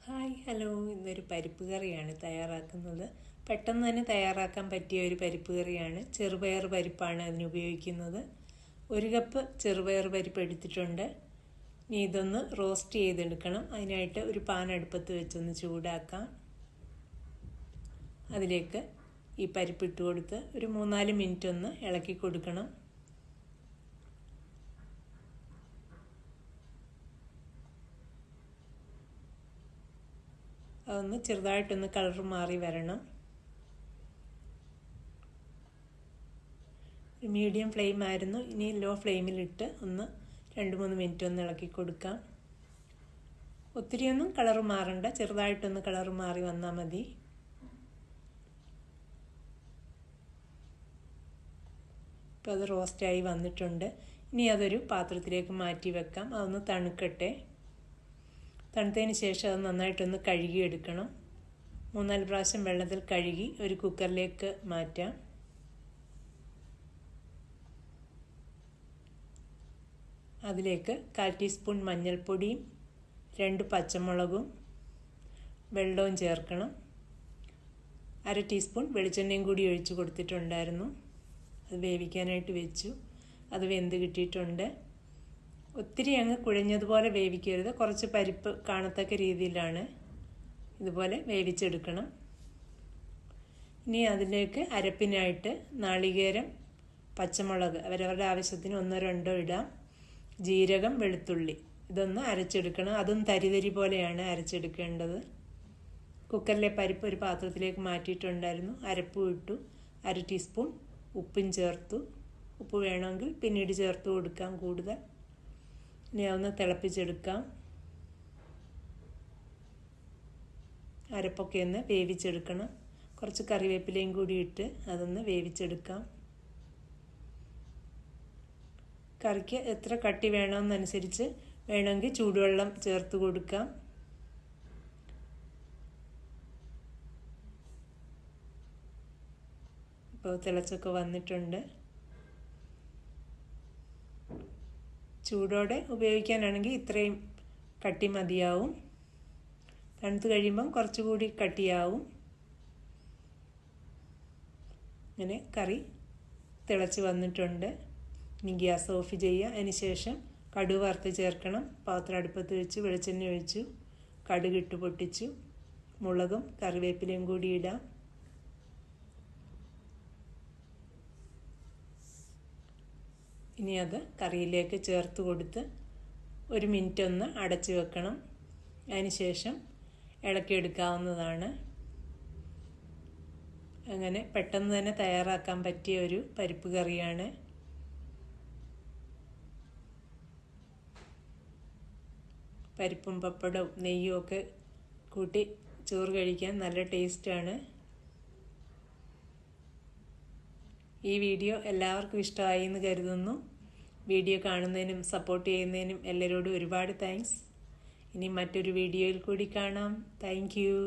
Hi hello, ഇന്നൊരു പരിപ്പ് കറിയാണ് തയ്യാറാക്കുന്നത്. പെട്ടെന്ന് തന്നെ തയ്യാറാക്കാൻ പറ്റിയ ഒരു പരിപ്പ് കറിയാണ്. ചെറുപയർ പരിപ്പാണ് അതിന് ഉപയോഗിക്കുന്നത്. 1 കപ്പ് ചെറുപയർ പരിപ്പ് എടുത്തിട്ടുണ്ട്. ഇനി ഇതൊന്ന് റോസ്റ്റ് ചെയ്തെടുക്കണം. അതിനായിട്ട് ഒരു പാൻ അടുപ്പത്ത് വെച്ചൊന്ന് ചൂടാക്കാം. അതിലേക്ക് ഈ പരിപ്പ് ഇട്ട് കൊടുത്ത് ഒരു 3-4 മിനിറ്റ് ഒന്ന് ഇളക്കി കൊടുക്കണം. അതൊന്ന് ചെറുതായിട്ടൊന്ന് കളർ മാറി വരണം. മീഡിയം ഫ്ലെയിം ആയിരുന്നു. ഇനി ലോ ഫ്ലെയിമിലിട്ട് ഒന്ന് 2-3 മിനിറ്റ് ഒന്ന് ഇളക്കി കൊടുക്കാം. ഒത്തിരിയൊന്നും കളർ മാറണ്ട, ചെറുതായിട്ടൊന്ന് കളർ മാറി വന്നാൽ മതി. ഇപ്പോൾ അത് റോസ്റ്റായി വന്നിട്ടുണ്ട്. ഇനി അതൊരു പാത്രത്തിലേക്ക് മാറ്റി വെക്കാം. അതൊന്ന് തണുക്കട്ടെ. തണുത്തതിന് ശേഷം അത് നന്നായിട്ടൊന്ന് കഴുകിയെടുക്കണം. 3-4 പ്രാവശ്യം വെള്ളത്തിൽ കഴുകി ഒരു കുക്കറിലേക്ക് മാറ്റാം. അതിലേക്ക് 1/4 ടീസ്പൂൺ മഞ്ഞൾപ്പൊടിയും 2 പച്ചമുളകും വെള്ളവും ചേർക്കണം. 1/2 ടീസ്പൂൺ വെളിച്ചെണ്ണയും കൂടി ഒഴിച്ച് കൊടുത്തിട്ടുണ്ടായിരുന്നു. അത് വേവിക്കാനായിട്ട് വെച്ചു. അത് വെന്ത് കിട്ടിയിട്ടുണ്ട്. ഒത്തിരി അങ്ങ് കുഴഞ്ഞതുപോലെ വേവിക്കരുത്. കുറച്ച് പരിപ്പ് കാണത്തക്ക രീതിയിലാണ് ഇതുപോലെ വേവിച്ചെടുക്കണം. ഇനി അതിലേക്ക് അരപ്പിനായിട്ട് നാളികേരം, പച്ചമുളക് അവരവരുടെ ആവശ്യത്തിന് 1-2 ഇടാം. ജീരകം, വെളുത്തുള്ളി ഇതൊന്ന് അരച്ചെടുക്കണം. അതും തരിതരി പോലെയാണ് അരച്ചെടുക്കേണ്ടത്. കുക്കറിലെ പരിപ്പ് ഒരു പാത്രത്തിലേക്ക് മാറ്റിയിട്ടുണ്ടായിരുന്നു. അരപ്പും ഇട്ടു. 1/2 ടീസ്പൂൺ ഉപ്പും ചേർത്തു. ഉപ്പ് വേണമെങ്കിൽ പിന്നീട് ചേർത്ത് കൊടുക്കാം കൂടുതൽ. ഇനി അതൊന്ന് തിളപ്പിച്ചെടുക്കാം. അരപ്പൊക്കെ ഒന്ന് വേവിച്ചെടുക്കണം. കുറച്ച് കറിവേപ്പിലയും കൂടി ഇട്ട് അതൊന്ന് വേവിച്ചെടുക്കാം. കറിക്ക് എത്ര കട്ടി വേണമെന്നനുസരിച്ച് വേണമെങ്കിൽ ചൂടുവെള്ളം ചേർത്ത് കൊടുക്കാം. ഇപ്പോൾ തിളച്ചൊക്കെ വന്നിട്ടുണ്ട്. ചൂടോടെ ഉപയോഗിക്കാനാണെങ്കിൽ ഇത്രയും കട്ടി മതിയാവും. തണുത്ത് കഴിയുമ്പം കുറച്ചുകൂടി കട്ടിയാവും. അങ്ങനെ കറി തിളച്ച് വന്നിട്ടുണ്ട്. ഇനി ഗ്യാസ് ഓഫ് ചെയ്യുക. അതിനുശേഷം കടുക് വറുത്ത് ചേർക്കണം. പാത്രം അടുപ്പത്ത് വെച്ച് വെളിച്ചെണ്ണ ഒഴിച്ചു. കടുകിട്ട് പൊട്ടിച്ചു. മുളകും കറിവേപ്പിലയും കൂടി ഇടാം. ഇനി അത് കറിയിലേക്ക് ചേർത്ത് കൊടുത്ത് 1 മിനിറ്റ് ഒന്ന് അടച്ചു വെക്കണം. അതിനുശേഷം ഇളക്കിയെടുക്കാവുന്നതാണ്. അങ്ങനെ പെട്ടെന്ന് തന്നെ തയ്യാറാക്കാൻ പറ്റിയ ഒരു പരിപ്പ് കറിയാണ്. പരിപ്പും പപ്പടവും നെയ്യും ഒക്കെ കൂട്ടി ചോറ് കഴിക്കാൻ നല്ല ടേസ്റ്റാണ്. ഈ വീഡിയോ എല്ലാവർക്കും ഇഷ്ടമായി എന്ന് കരുതുന്നു. വീഡിയോ കാണുന്നതിനും സപ്പോർട്ട് ചെയ്യുന്നതിനും എല്ലാവരോടും ഒരുപാട് താങ്ക്സ്. ഇനി മറ്റൊരു വീഡിയോയിൽ കൂടി കാണാം. Thank you.